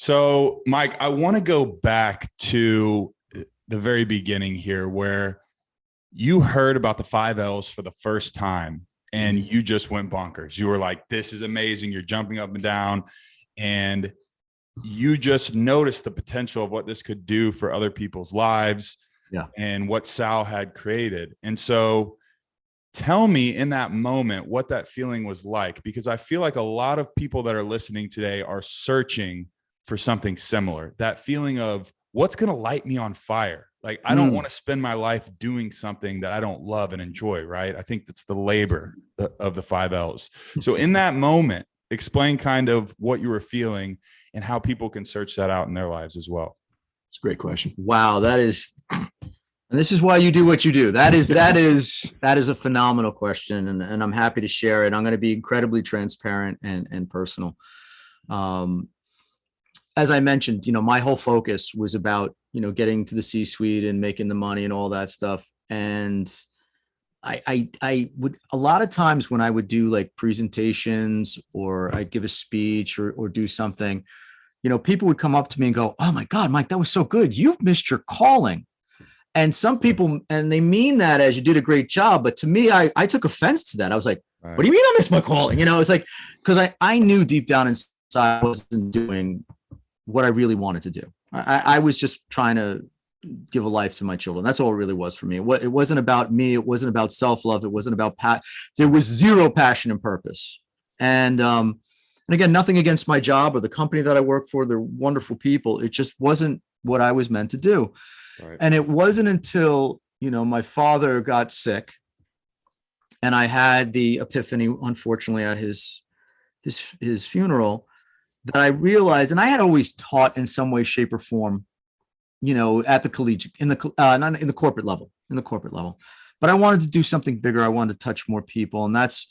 So, Mike, I want to go back to the very beginning here where you heard about the 5 Ls for the first time and you just went bonkers. You were like, this is amazing. You're jumping up and down, and you just noticed the potential of what this could do for other people's lives and what Sal had created. And so tell me in that moment what that feeling was like, because I feel like a lot of people that are listening today are searching for something similar. That feeling of what's going to light me on fire. Like, I don't want to spend my life doing something that I don't love and enjoy, right? I think that's the labor of the 5 Ls. So in that moment, explain kind of what you were feeling and how people can search that out in their lives as well. It's a great question. Wow. And this is why you do what you do. That is a phenomenal question. And I'm happy to share it. I'm going to be incredibly transparent and personal. As I mentioned, my whole focus was about, getting to the C-suite and making the money and all that stuff. And I would, a lot of times when I would do like presentations or I'd give a speech or do something, people would come up to me and go, "Oh my God, Mike, that was so good. You've missed your calling." And some people, and they mean that as you did a great job. But to me, I took offense to that. I was like, What do you mean I missed my calling? It's like, because I knew deep down inside I wasn't doing what I really wanted to do. I was just trying to give a life to my children. That's all it really was for me. It wasn't about me. It wasn't about self-love. It wasn't about there was zero passion and purpose. And again, nothing against my job or the company that I work for. They're wonderful people. It just wasn't what I was meant to do. Right. And it wasn't until, my father got sick and I had the epiphany, unfortunately, at his funeral, that I realized, and I had always taught in some way, shape, or form, at the collegiate, not in the corporate level, but I wanted to do something bigger. I wanted to touch more people. And that's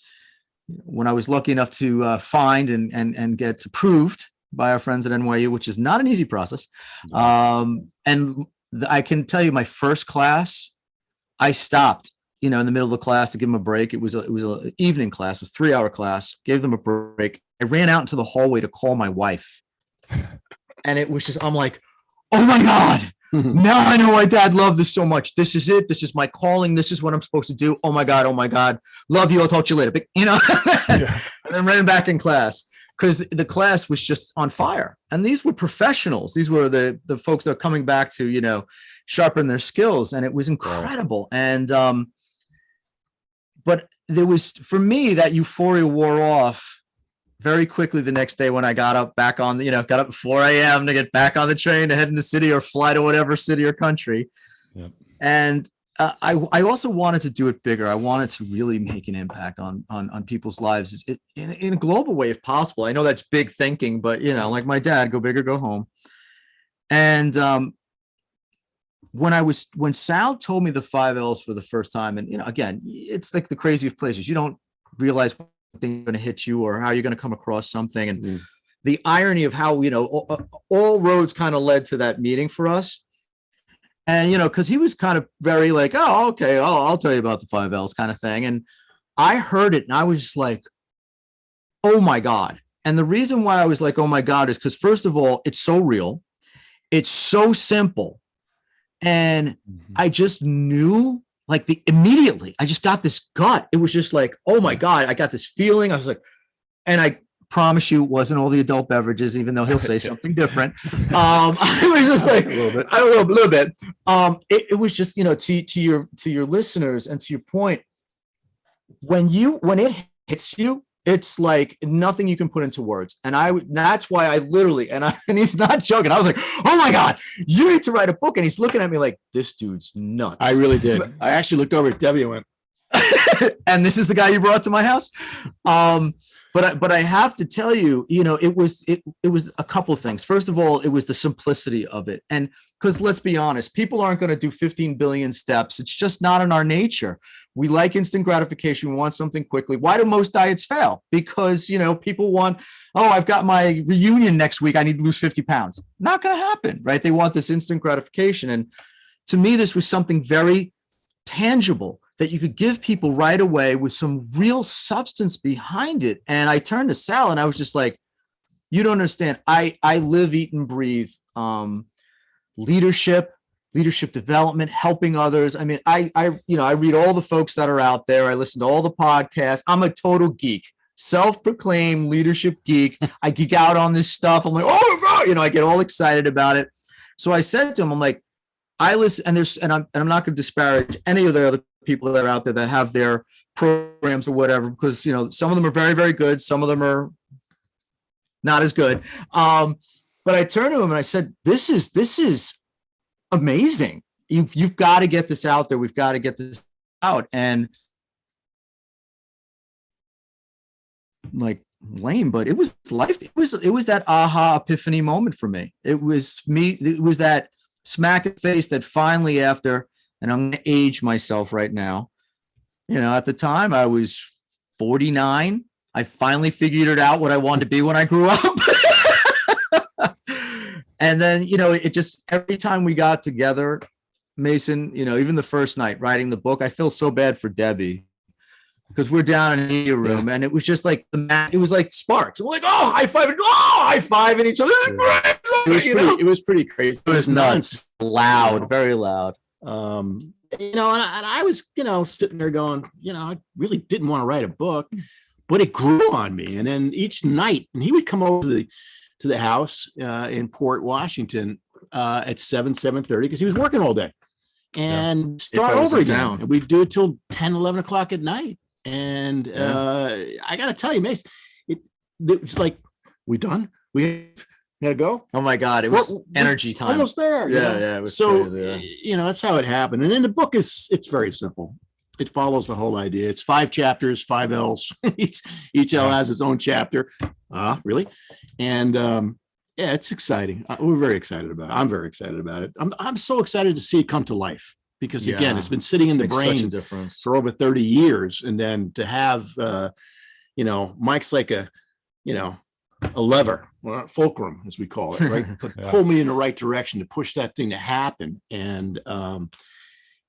when I was lucky enough to find and get approved by our friends at NYU, which is not an easy process. And I can tell you, my first class, I stopped, in the middle of the class to give them a break. It was an evening class, a 3-hour class, gave them a break. I ran out into the hallway to call my wife. And it was just, I'm like, oh my God, now I know why Dad loved this so much. This is it. This is my calling. This is what I'm supposed to do. Oh my God. Love you. I'll talk to you later. But, and then ran back in class because the class was just on fire. And these were professionals. These were the folks that are coming back to, sharpen their skills. And it was incredible. And, but there was, for me, that euphoria wore off very quickly the next day when I got up back on got up at 4 a.m. to get back on the train to head in the city or fly to whatever city or country. Yep. And I also wanted to do it bigger. I wanted to really make an impact on people's lives in a global way, if possible. I know that's big thinking, but like my dad, go big or go home. And when Sal told me the 5 Ls for the first time, and again, it's like the craziest places. You don't realize thing going to hit you or how you're going to come across something. And the irony of how, all roads kind of led to that meeting for us. And, because he was kind of very like, oh, okay, I'll tell you about the 5 Ls kind of thing. And I heard it and I was just like, oh my God. And the reason why I was like, oh my God, is because first of all, it's so real. It's so simple. And I just knew, like immediately, I just got this gut. It was just like, oh my God, I got this feeling. I was like, and I promise you, it wasn't all the adult beverages, even though he'll say something different. I was just like, a little bit. It was just, to your listeners and to your point, when it hits you, it's like nothing you can put into words. And that's why I literally, and he's not joking. I was like, oh my God, you need to write a book. And he's looking at me like, this dude's nuts. I really did. I actually looked over at Debbie and went, and this is the guy you brought to my house. But I have to tell you, it was a couple of things. First of all, it was the simplicity of it. And because let's be honest, people aren't going to do 15 billion steps. It's just not in our nature. We like instant gratification. We want something quickly. Why do most diets fail? Because, people want, I've got my reunion next week. I need to lose 50 pounds. Not going to happen, right? They want this instant gratification. And to me, this was something very tangible that you could give people right away with some real substance behind it. And I turned to Sal and I was just like, You don't understand. I live, eat, and breathe leadership development, helping others. I mean, I read all the folks that are out there. I listen to all the podcasts. I'm a total geek, self-proclaimed leadership geek. I geek out on this stuff. I'm like, oh God, I get all excited about it. So I said to him, I'm like, I listen, and I'm not going to disparage any of the other people that are out there that have their programs or whatever, because some of them are very, very good. Some of them are not as good. But I turned to him and I said, this is amazing. You've got to get this out there. We've got to get this out. And I'm like, lame, but it was life. It was that aha epiphany moment for me. It was that smack in the face that finally, after, and I'm going to age myself right now, at the time I was 49. I finally figured it out what I wanted to be when I grew up. And then, it just, every time we got together, Mason, even the first night writing the book, I feel so bad for Debbie because we're down in the room and it was just like, it was like sparks. We're like, oh, high five and each other. It was pretty crazy. It was nuts. Loud, very loud. And I was, sitting there going, I really didn't want to write a book, but it grew on me. And then each night, and he would come over to the house in Port Washington at 7:30 because he was working all day and start over again. And we'd do it till 10, 11 o'clock at night. And I got to tell you, Mace, it's like, we done? We gotta go? Oh my God. It was energy time. Almost there. Yeah. It was crazy, that's how it happened. And then the book it's very simple. It follows the whole idea. It's 5 chapters, 5 L's. each L has its own chapter. Really? And it's exciting. We're very excited about it. I'm very excited about it. I'm so excited to see it come to life because again, it's been sitting in the brain for over 30 years. And then to have, Mike's like a lever, fulcrum, as we call it, right? Pull me in the right direction to push that thing to happen. And,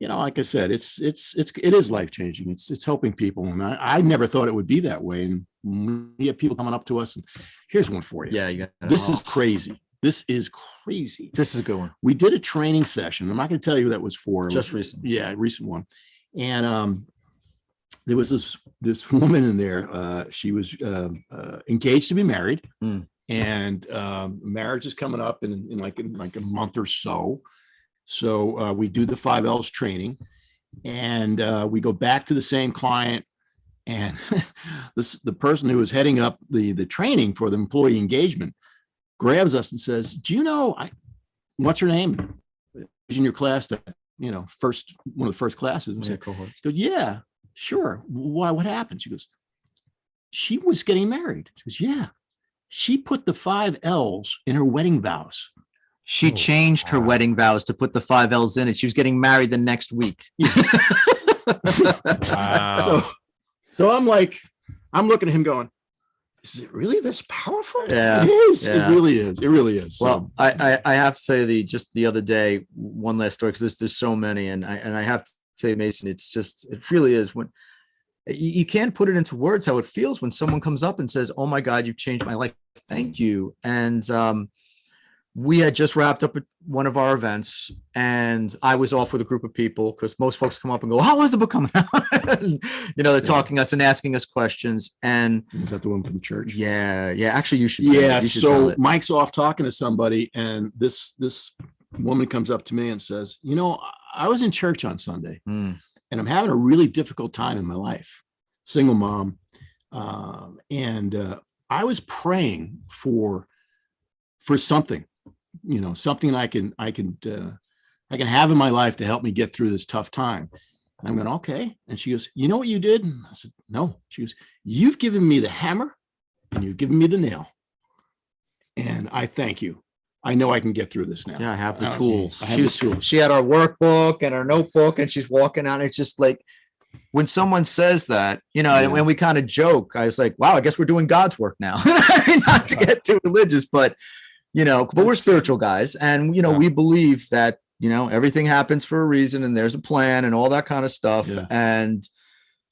like I said, it is life-changing. It's helping people. And I never thought it would be that way. And we have people coming up to us and here's one for you. Yeah. This is crazy. This is crazy. This is a good one. We did a training session. I'm not going to tell you who that was for. Just recent. Yeah. Recent one. And, there was this woman in there. She was engaged to be married, and marriage is coming up in like a month or so. So we do the 5 L's training, and we go back to the same client, and the person who was heading up the training for the employee engagement grabs us and says, "Do you know what's her name? In your class that one of the first classes." And said, cohorts. Go, yeah. Sure. Why? What happened? She goes, she was getting married. She goes, yeah. She put the 5 L's in her wedding vows. She changed her wedding vows to put the 5 L's in it. She was getting married the next week. Wow. So I'm looking at him going, is it really this powerful? Yeah. It is. Yeah. It really is. It really is. Well, I have to say just the other day, one last story, because there's so many, and I have to say, Mason, it really is when you can't put it into words how it feels when someone comes up and says, "Oh my God, you've changed my life. Thank you." And we had just wrapped up one of our events, and I was off with a group of people because most folks come up and go, "How was the book coming out?" And, they're talking us and asking us questions. And is that the one from the church? Yeah. Actually, you should say it. You should so Mike's off talking to somebody, and this woman comes up to me and says, I was in church on Sunday and I'm having a really difficult time in my life, single mom. And I was praying for something, something I can have in my life to help me get through this tough time. And I'm going, okay. And she goes, you know what you did? And I said, no. She goes, you've given me the hammer and you've given me the nail. And I thank you. I know I can get through this now. Yeah, I have the tools. She had our workbook and our notebook, and she's walking out. It's just like when someone says that, and when we kind of joke, I was like, wow, I guess we're doing God's work now. Not to get too religious, but we're spiritual guys. And, we believe that, everything happens for a reason and there's a plan and all that kind of stuff. Yeah. And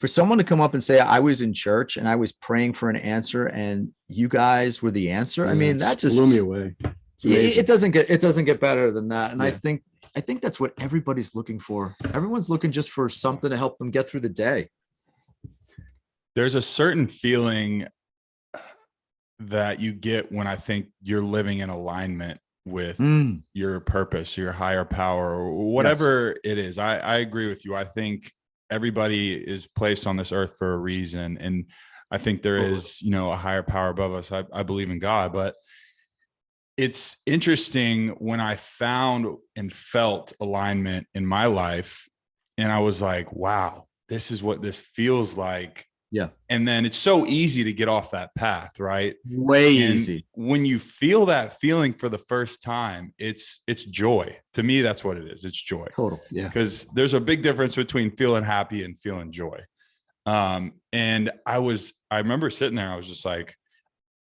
for someone to come up and say, I was in church and I was praying for an answer, and you guys were the answer. I mean, that just blew me away. It doesn't get better than that. And Yeah. I think that's what everybody's looking for. Everyone's looking just for something to help them get through the day. There's a certain feeling that you get when I think you're living in alignment with your purpose, your higher power, or whatever it is. I agree with you. I think everybody is placed on this earth for a reason. And I think there is, a higher power above us. I believe in God, but it's interesting when I found and felt alignment in my life, and I was like, wow, this is what this feels like. Yeah. And then it's so easy to get off that path, right? Way easy. When you feel that feeling for the first time, it's joy. To me, that's what it is. It's joy. Total. Yeah. Because there's a big difference between feeling happy and feeling joy. And I remember sitting there, I was just like,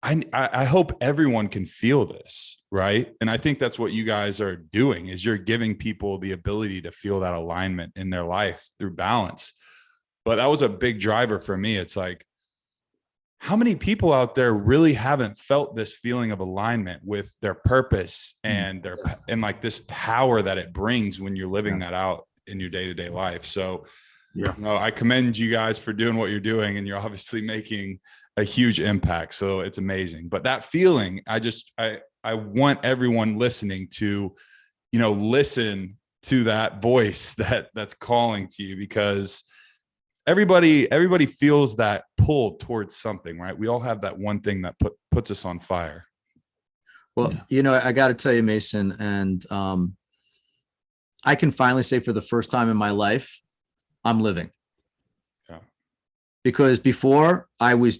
I hope everyone can feel this, right? And I think that's what you guys are doing, is you're giving people the ability to feel that alignment in their life through balance. But that was a big driver for me. It's like, how many people out there really haven't felt this feeling of alignment with their purpose and and like this power that it brings when you're living that out in your day-to-day life? So, I commend you guys for doing what you're doing, and you're obviously making a huge impact. So it's amazing. But that feeling, I want everyone listening to, listen to that voice that's calling to you, because everybody feels that pull towards something, right? We all have that one thing that puts us on fire. Well, I got to tell you, Mason, and I can finally say for the first time in my life, I'm living. Yeah. Because before I was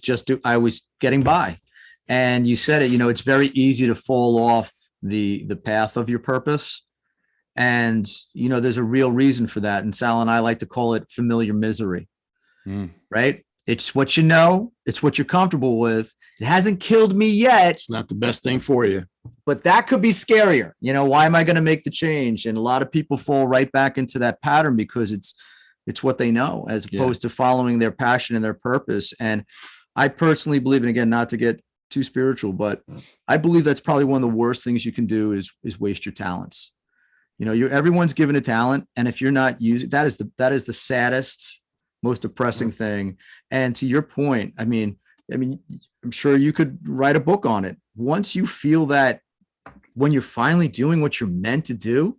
getting by, and you said it, it's very easy to fall off the path of your purpose. And, there's a real reason for that. And Sal and I like to call it familiar misery, right? It's what you know, it's what you're comfortable with. It hasn't killed me yet. It's not the best thing for you, but that could be scarier. Why am I going to make the change? And a lot of people fall right back into that pattern because it's what they know, as opposed to following their passion and their purpose. And I personally believe, and again, not to get too spiritual, but I believe that's probably one of the worst things you can do is waste your talents. Everyone's given a talent, and if you're not using that is the saddest, most depressing thing. And to your point, I mean, I'm sure you could write a book on it. Once you feel that, when you're finally doing what you're meant to do,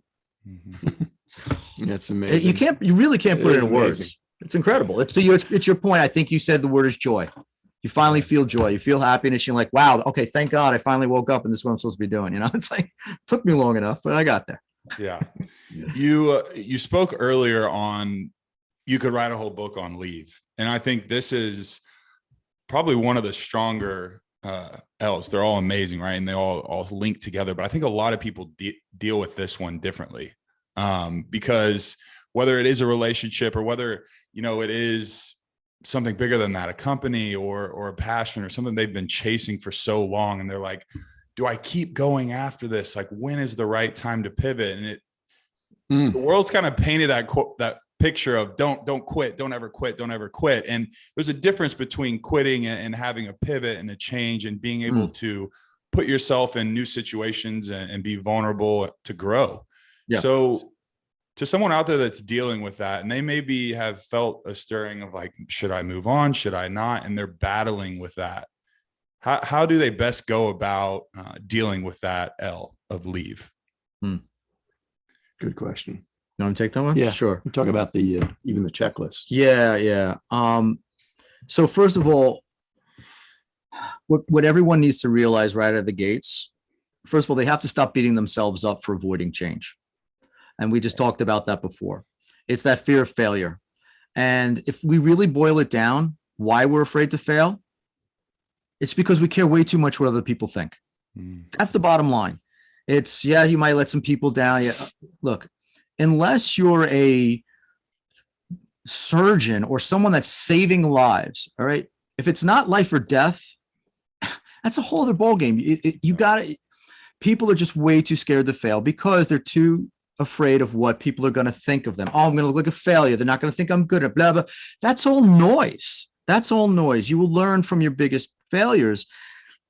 that's amazing. You really can't put it in words. Amazing. It's incredible. It's your point. I think you said the word is joy. You finally feel joy. You feel happiness. You're like, wow, okay, thank God I finally woke up and this is what I'm supposed to be doing. It's like, took me long enough, but I got there. Yeah. You spoke earlier on, you could write a whole book on leave. And I think this is probably one of the stronger L's. They're all amazing, right? And they all link together. But I think a lot of people deal with this one differently, because whether it is a relationship or whether, it is something bigger than that, a company or a passion or something they've been chasing for so long. And they're like, do I keep going after this? Like, when is the right time to pivot? And the world's kind of painted that picture of don't quit, don't ever quit. And there's a difference between quitting and having a pivot and a change and being able to put yourself in new situations and be vulnerable to grow. Yeah. So to someone out there that's dealing with that, and they maybe have felt a stirring of like, should I move on? Should I not? And they're battling with that. How do they best go about dealing with that L of leave? Good question. You want to take that one? Yeah, sure. We talk about the even the checklist. Yeah. So first of all, what everyone needs to realize right out of the gates, first of all, they have to stop beating themselves up for avoiding change. And we just talked about that before. It's that fear of failure. And if we really boil it down, why we're afraid to fail, it's because we care way too much what other people think. That's the bottom line. It's, you might let some people down. Yeah. Look, unless you're a surgeon or someone that's saving lives, all right, if it's not life or death, that's a whole other ballgame. You got it. People are just way too scared to fail because they're too afraid of what people are going to think of them. Oh, I'm going to look like a failure. They're not going to think I'm good at blah, blah. That's all noise. You will learn from your biggest failures.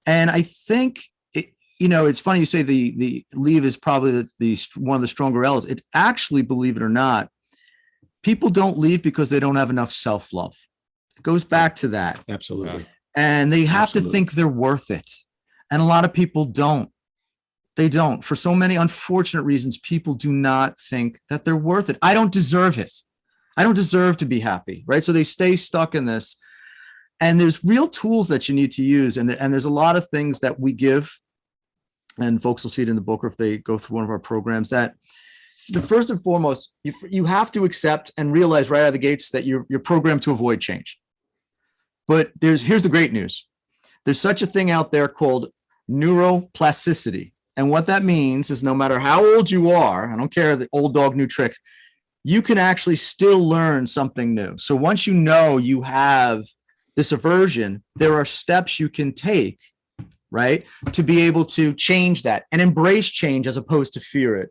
And I think, it's funny you say the leave is probably the one of the stronger L's. It's actually, believe it or not, people don't leave because they don't have enough self-love. It goes back to that. Absolutely. And they have to Absolutely. think they're worth it. And a lot of people don't. They don't. For so many unfortunate reasons, people do not think that they're worth it. I don't deserve it. I don't deserve to be happy, right? So they stay stuck in this. And there's real tools that you need to use. And there's a lot of things that we give, and folks will see it in the book, or if they go through one of our programs, that the first and foremost, you have to accept and realize right out of the gates that you're programmed to avoid change. But here's the great news. There's such a thing out there called neuroplasticity. And what that means is no matter how old you are, I don't care, the old dog, new tricks, you can actually still learn something new. So once you know you have this aversion, there are steps you can take, right, to be able to change that and embrace change as opposed to fear it.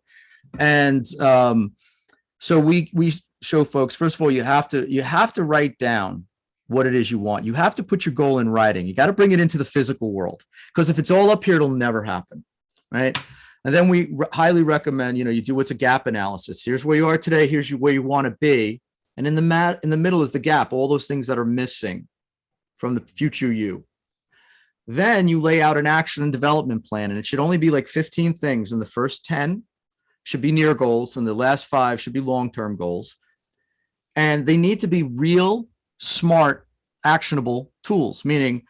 And so we show folks, first of all, you have to write down what it is you want. You have to put your goal in writing. You got to bring it into the physical world, because if it's all up here, it'll never happen, right? And then we highly recommend, you do what's a gap analysis. Here's where you are today. Here's where you want to be. And in the middle is the gap, all those things that are missing from the future you. Then you lay out an action and development plan, and it should only be like 15 things. And the first 10 should be near goals, and the last 5 should be long-term goals. And they need to be real, smart, actionable tools, meaning,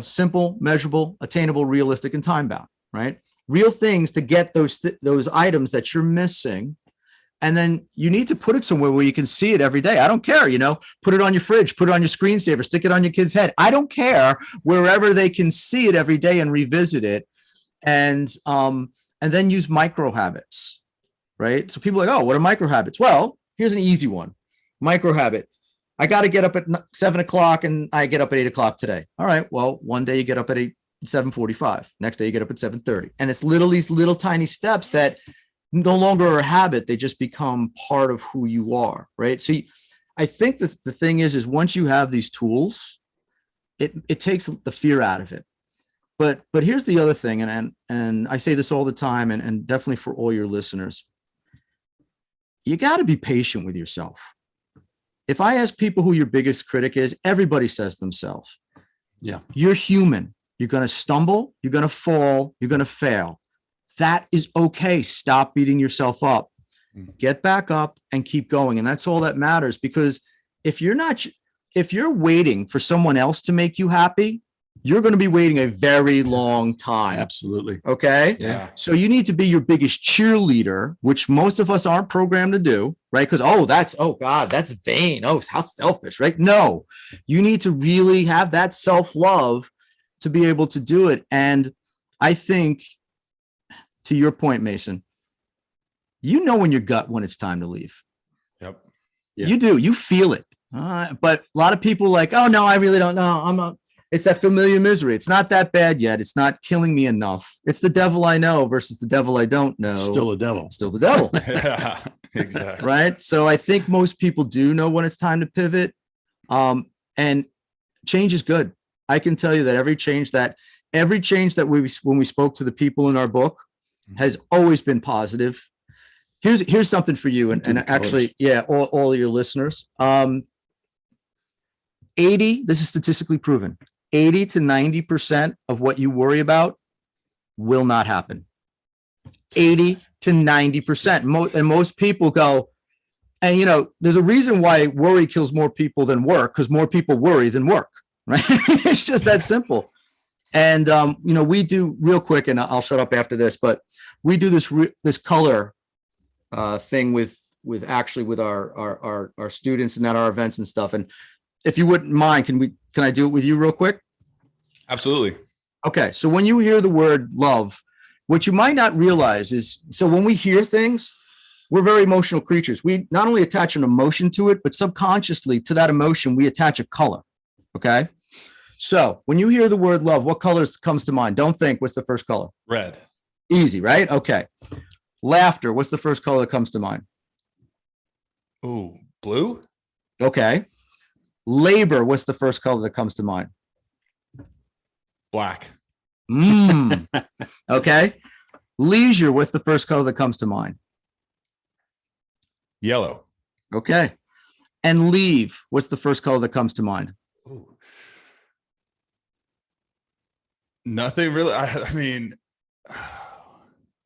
simple, measurable, attainable, realistic, and time-bound, right? Real things to get those items that you're missing. And then you need to put it somewhere where you can see it every day. I don't care, put it on your fridge, put it on your screensaver, stick it on your kid's head. I don't care, wherever they can see it every day and revisit it. And then use micro habits, right? So people are like, oh, what are micro habits? Well, here's an easy one. Micro habit. I got to get up at 7 o'clock and I get up at 8 o'clock today. All right. Well, one day you get up at 7:45. Next day you get up at 7:30. And it's these little tiny steps that no longer are a habit. They just become part of who you are, right? So I think that the thing is once you have these tools, it takes the fear out of it. But here's the other thing, and I say this all the time, and definitely for all your listeners, you got to be patient with yourself. If I ask people who your biggest critic is, everybody says themselves. Yeah. You're human. You're going to stumble. You're going to fall. You're going to fail. That is okay. Stop beating yourself up. Get back up and keep going. And that's all that matters, because if you're waiting for someone else to make you happy, you're going to be waiting a very long time. Absolutely. Okay. Yeah. So you need to be your biggest cheerleader, which most of us aren't programmed to do, right? Because, God, that's vain. Oh, how selfish, right? No, you need to really have that self-love to be able to do it. And I think, to your point, Mason, in your gut when it's time to leave. Yep. Yeah. You do. You feel it. But a lot of people like, oh, no, I really don't know. I'm not. It's that familiar misery. It's not that bad yet. It's not killing me enough. It's the devil I know versus the devil I don't know. Still a devil. Still the devil. Yeah, exactly. Right. So I think most people do know when it's time to pivot. And change is good. I can tell you that every change that when we spoke to the people in our book has always been positive. Here's something for you. And actually, all your listeners, 80, this is statistically proven, 80 to 90% of what you worry about will not happen. 80 to 90%. And most people go, and there's a reason why worry kills more people than work, because more people worry than work, right? It's just that simple. And, we do real quick, and I'll shut up after this, but we do this color thing with our students and at our events and stuff. And if you wouldn't mind, can I do it with you real quick? Absolutely. Okay. So when you hear the word love, what you might not realize is, so when we hear things, we're very emotional creatures. We not only attach an emotion to it, but subconsciously to that emotion, we attach a color. Okay. So when you hear the word love, what colors comes to mind? Don't think. What's the first color? Red. Easy, right? Okay. Laughter. What's the first color that comes to mind? Ooh, blue. Okay. Labor. What's the first color that comes to mind? Black. Okay. Leisure, what's the first color that comes to mind? Yellow. Okay. And leave, what's the first color that comes to mind? Ooh. Nothing really. I mean,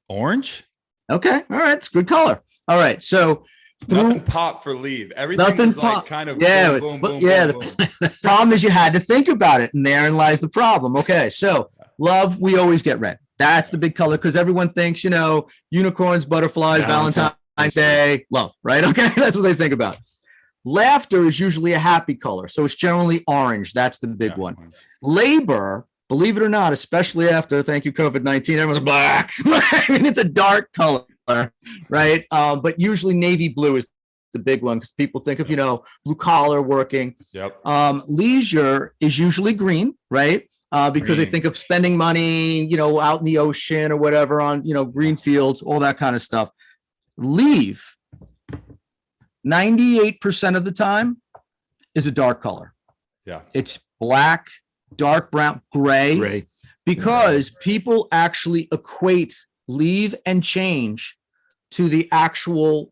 orange. Okay. All right. It's a good color. All right. So Nothing pop for leave. Everything Nothing was like pop. kind of Yeah, boom, but boom, yeah, boom, boom. the problem is you had to think about it, and therein lies the problem. Okay, so love, we always get red. That's the big color because everyone thinks, unicorns, butterflies, Valentine's Day, love, right? Okay, that's what they think about. Laughter is usually a happy color, so it's generally orange. That's the big one. Labor, believe it or not, especially after, thank you, COVID-19, everyone's black. I mean, it's a dark color, right? But usually navy blue is the big one because people think of, blue collar working. Yep. Leisure is usually green, right? Because they think of spending money, out in the ocean or whatever on, green fields, all that kind of stuff. Leave, 98% of the time is a dark color. Yeah. It's black, dark brown, gray. Because people actually equate leave and change to the actual,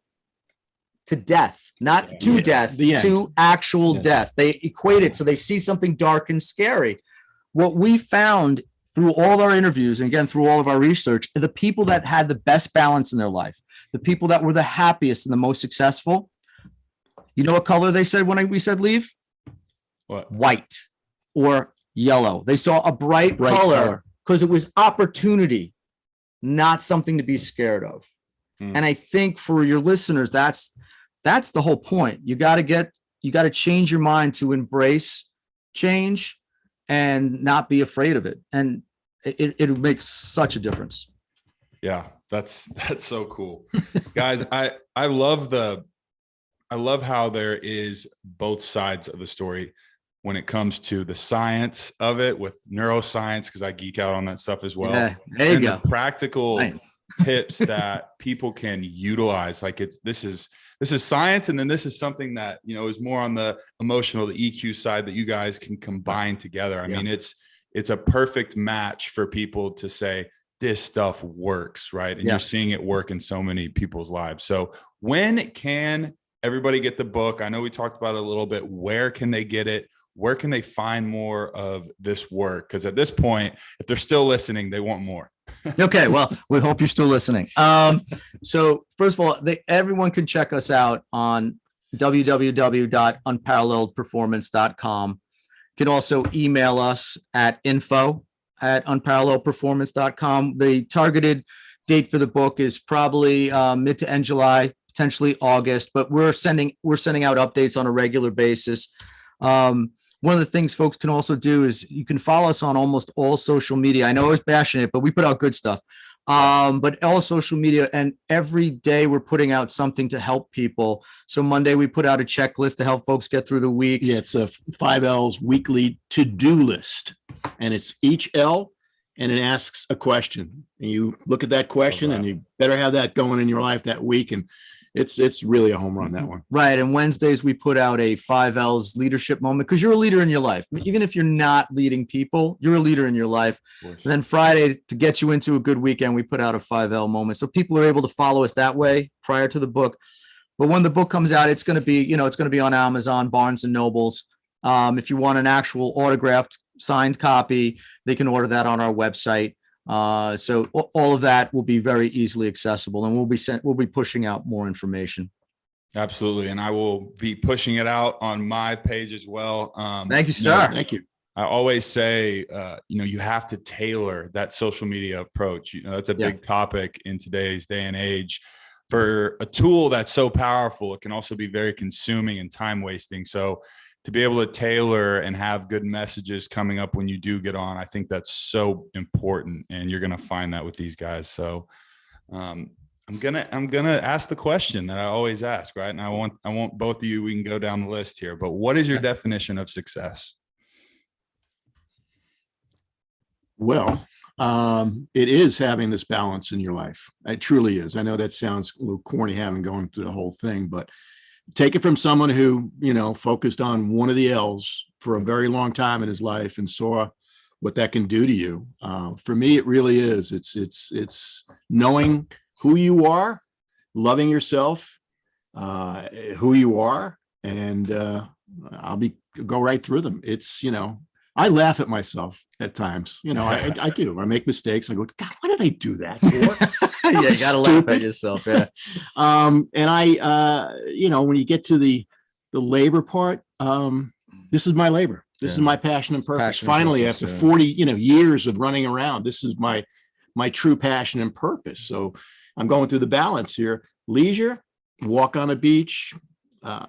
to death, not to death, to actual death. They equate it. So they see something dark and scary. What we found through all our interviews, and again, through all of our research, the people that had the best balance in their life, the people that were the happiest and the most successful, you know what color they said when we said leave? What? White or yellow. They saw a bright color because it was opportunity, not something to be scared of. And I think for your listeners, that's the whole point. You got to change your mind to embrace change and not be afraid of it. And it makes such a difference. Yeah, that's so cool. Guys, I love how there is both sides of the story when it comes to the science of it with neuroscience, because I geek out on that stuff as well. Yeah, there you and go. The practical Nice. tips that people can utilize. Like this is science, and then this is something that is more on the emotional, the EQ side that you guys can combine together. I mean, it's a perfect match for people to say this stuff works, right? And you're seeing it work in so many people's lives. So when can everybody get the book? I know we talked about it a little bit. Where can they get it? Where can they find more of this work? Because at this point, if they're still listening, they want more. Okay, well, we hope you're still listening. So first of all, everyone can check us out on www.unparalleledperformance.com. You can also email us at info@unparalleledperformance.com. The targeted date for the book is probably mid to end July, potentially August, but we're sending out updates on a regular basis. One of the things folks can also do is you can follow us on almost all social media. I know I was bashing it, but we put out good stuff. But all social media, and every day we're putting out something to help people. So Monday we put out a checklist to help folks get through the week. Yeah, it's a 5L's weekly to-do list, and it's each L, and it asks a question. And you look at that question, and you better have that going in your life that week. And it's really a home run, that one. Right. And Wednesdays we put out a 5L's leadership moment, because you're a leader in your life. Even if you're not leading people, you're a leader in your life. And then Friday, to get you into a good weekend, we put out a 5L moment. So people are able to follow us that way prior to the book. But when the book comes out, it's going to be, it's going to be on Amazon, Barnes and Nobles. If you want an actual autographed signed copy, they can order that on our website. So all of that will be very easily accessible, and we'll be pushing out more information. Absolutely. And I will be pushing it out on my page as well. Thank you, sir. Thank you. I always say, you have to tailor that social media approach. That's a big topic in today's day and age. For a tool that's so powerful, it can also be very consuming and time wasting. So to be able to tailor and have good messages coming up when you do get on, I think that's so important, and you're going to find that with these guys. So I'm gonna ask the question that I always ask, right? And I want both of you, we can go down the list here, but what is your definition of success? Well, it is having this balance in your life. It truly is. I know that sounds a little corny, having gone through the whole thing, but take it from someone who, focused on one of the L's for a very long time in his life and saw what that can do to you. For me, it really is. It's knowing who you are, loving yourself, who you are, and go right through them. It's, I laugh at myself at times. I do. I make mistakes. I go, God, why did I do that for? Yeah, you gotta laugh at yourself. Yeah. And when you get to the labor part, this is my labor. This is my passion and purpose. Finally, after 40, years of running around, this is my true passion and purpose. So I'm going through the balance here. Leisure, walk on a beach,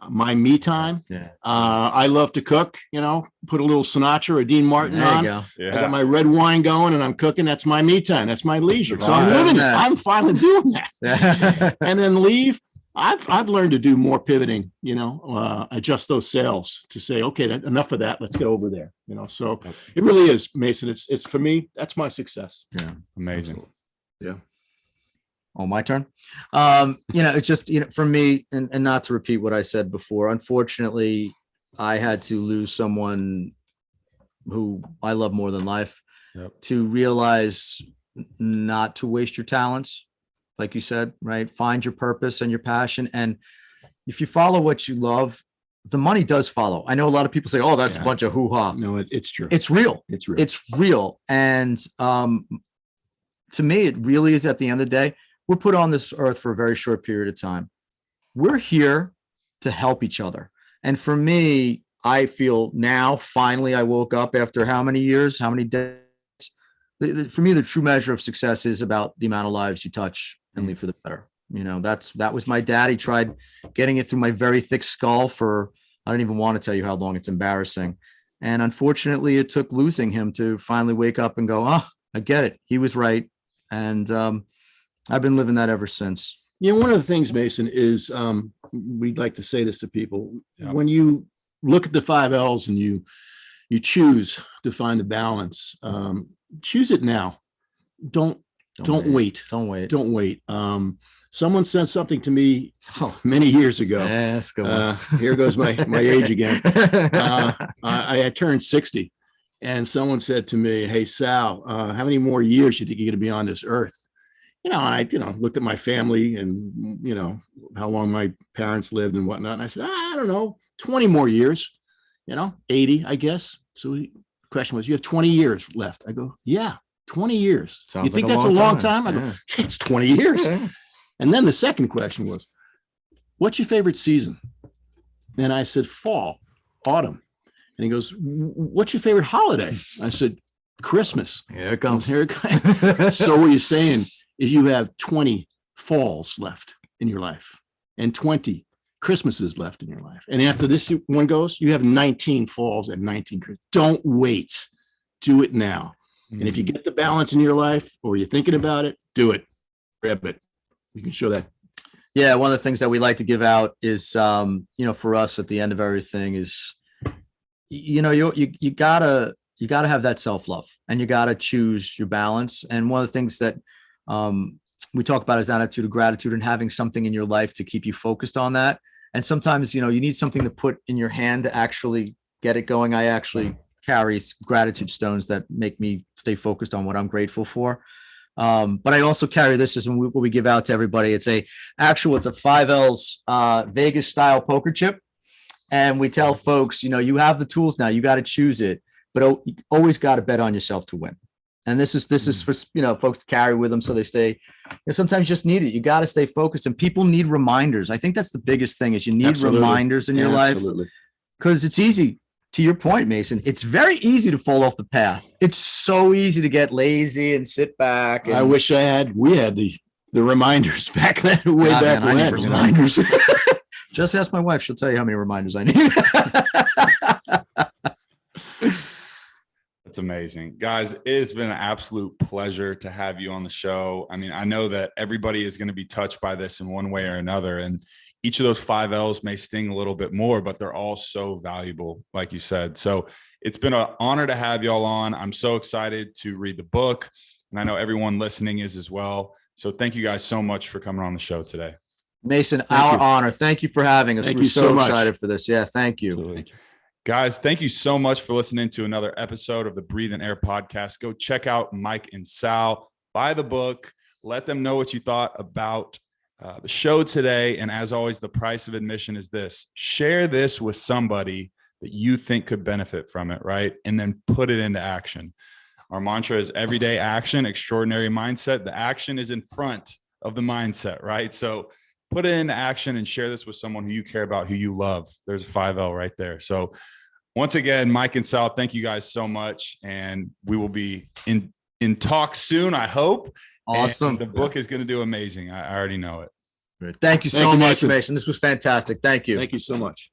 my me time. Yeah. I love to cook, put a little Sinatra or Dean Martin There you on. go. Yeah. I got my red wine going and I'm cooking. That's my me time. That's my leisure. So I'm Right. living it. I'm finally doing that. Yeah. And then leave. I've learned to do more pivoting, adjust those sails to say, okay, enough of that. Let's go over there. So it really is, Mason. It's for me, that's my success. Yeah. Amazing. Yeah. Oh, my turn. It's just, for me, and not to repeat what I said before, unfortunately, I had to lose someone who I love more than life. Yep. To realize not to waste your talents. Like you said, right? Find your purpose and your passion. And if you follow what you love, the money does follow. I know a lot of people say, oh, that's a bunch of hoo-ha. No, it's true. It's real. It's real. It's real. And to me, it really is, at the end of the day, we're put on this earth for a very short period of time. We're here to help each other. And for me, I feel now, finally, I woke up after how many years, how many days? For me, the true measure of success is about the amount of lives you touch and leave for the better. That was my dad. He tried getting it through my very thick skull for, I don't even want to tell you how long. It's embarrassing. And unfortunately, it took losing him to finally wake up and go, oh, I get it. He was right. And I've been living that ever since. One of the things, Mason, is we'd like to say this to people. Yeah. When you look at the 5 L's and you choose to find the balance, choose it now. Don't wait. Don't wait. Don't wait. Someone said something to me many years ago. Yeah, that's a good one. Here goes my age again. I had turned 60, and someone said to me, "Hey, Sal, how many more years you think you're going to be on this earth?" I looked at my family and how long my parents lived and whatnot. And I said, I don't know, 20 more years. 80, I guess. So the question was, you have 20 years left. I go, yeah. 20 years. Sounds you think like that's a long time? I go, it's 20 years. Yeah. And then the second question was, what's your favorite season? And I said, fall, autumn. And he goes, what's your favorite holiday? I said, Christmas. Here it comes. Here it comes. So what you're saying is you have 20 falls left in your life and 20 Christmases left in your life. And after this one goes, you have 19 falls and 19 Christmas. Don't wait. Do it now. And if you get the balance in your life or you're thinking about it, do it. Grab it. You can show that. Yeah. One of the things that we like to give out is, for us at the end of everything is, you gotta have that self-love and you gotta choose your balance. And one of the things that we talk about is attitude of gratitude and having something in your life to keep you focused on that. And sometimes, you need something to put in your hand to actually get it going. I actually carry gratitude stones that make me stay focused on what I'm grateful for. But I also carry this as what we give out to everybody. It's a 5 L's Vegas style poker chip. And we tell folks, you have the tools now, you got to choose it, but you always got to bet on yourself to win. And this is for, folks to carry with them. So they stay, sometimes you just need it. You got to stay focused, and people need reminders. I think that's the biggest thing is you need reminders in your life, because it's easy. To your point, Mason, it's very easy to fall off the path. It's so easy to get lazy and sit back. And, I wish we had the reminders back then, back when. I need reminders. Just ask my wife. She'll tell you how many reminders I need. That's amazing. Guys, it has been an absolute pleasure to have you on the show. I mean, I know that everybody is going to be touched by this in one way or another. And each of those 5 L's may sting a little bit more, but they're all so valuable, like you said. So it's been an honor to have y'all on. I'm so excited to read the book, and I know everyone listening is as well. So thank you guys so much for coming on the show today. Mason, our honor. Thank you for having us. Thank We're you so much. excited for this. Yeah, thank you. Absolutely. Guys, thank you so much for listening to another episode of the Breathe and Air podcast. Go check out Mike and Sal. Buy the book. Let them know what you thought about the show today. And as always, the price of admission is this. Share this with somebody that you think could benefit from it, right? And then put it into action. Our mantra is everyday action, extraordinary mindset. The action is in front of the mindset, right? So put it into action and share this with someone who you care about, who you love. There's a 5L right there. So once again, Mike and Sal, thank you guys so much. And we will be in talk soon, I hope. Awesome. And the book is going to do amazing. I already know it. Thank you so much, Mason. This was fantastic. Thank you. Thank you so much.